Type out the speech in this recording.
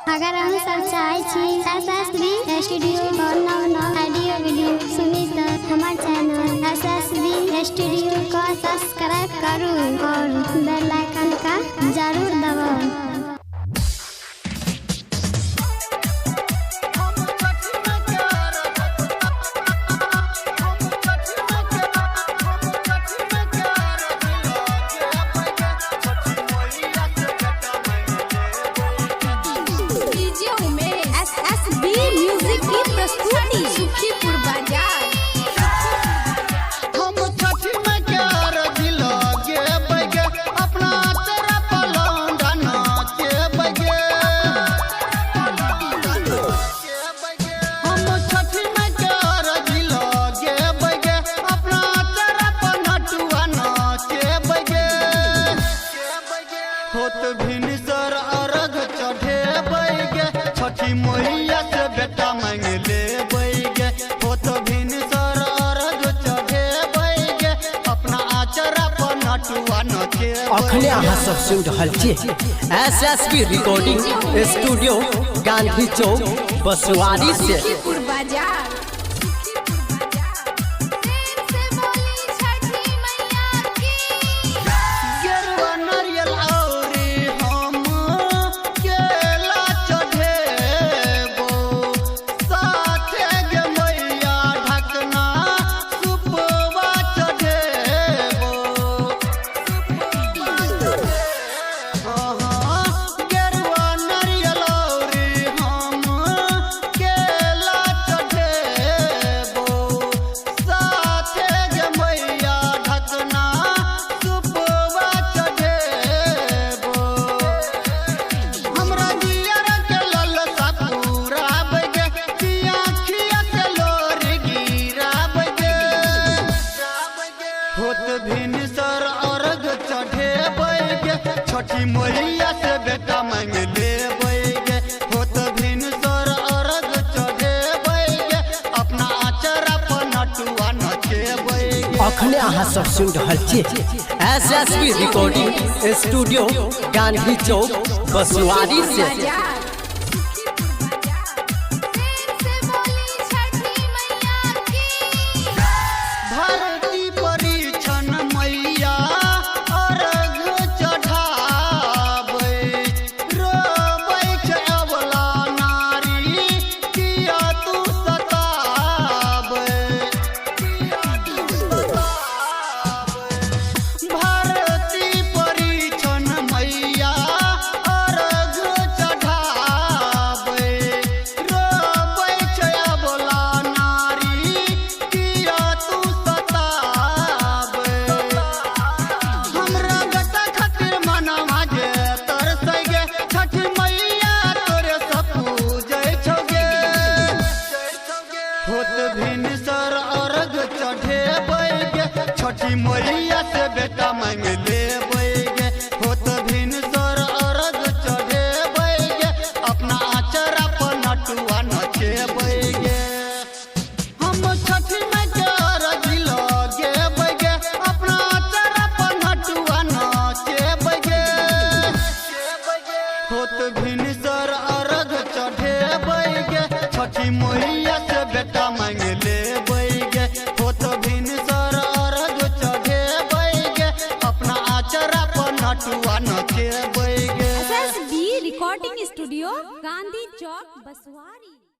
अगर हम सब चाहे छी SSB स्टूडियो और नव ऑडियो वीडियो सुनी तो हमारे चैनल SSB स्टूडियो को सब्सक्राइब करूँ और बेल आइकन का जरूर दबाओ। सुखीपुर बाजार हम छठी में क्या रजिला के बगे अपना तेरा पलौंडा नाचे बगे हम छठी में क्या रजिला के बगे अपना तेरा पनटुआ नाचे बगे होत भिनसर अरग चढ़े बगे छठी मैया से बेटा मांग ले अखने अहाँ सब सुन रहल छी SSB रिकॉर्डिंग स्टूडियो गांधी चौक बसवाड़ी से। सुखीपुर बाजार भिनसर अर्घ चढ़े बैगे छठी मैया से बेटा मांग ले बैगे होत भिनसर अर्घ चढ़े बैगे अपना आचरा पर नटुआ नचे बैगे। अखने अहाँ सब सुन रहल छी SSB रिकॉर्डिंग स्टूडियो गांधी चौक बसवाड़ी से। भिनसर अर्घ चढ़े बैगे छठी मैया से बेटा मांग ले बैगे होत भिनसर अर्घ चढ़े बैगे अपना आचरा पर नटुआ नचे बैगे हम छठी में क्या रजिला गे बैगे अपना आचरा पर नटुआ नचे बैगे होत भिनसर अर्घ चढ़े बैगे छठी मैया से बेटा मांग ले बैगे होत भिनसर अर्घ चढ़े बैगे अपना आचरा पर नटुआ नचे बैगे। SSB रिकॉर्डिंग स्टूडियो गांधी चौक बसवाड़ी।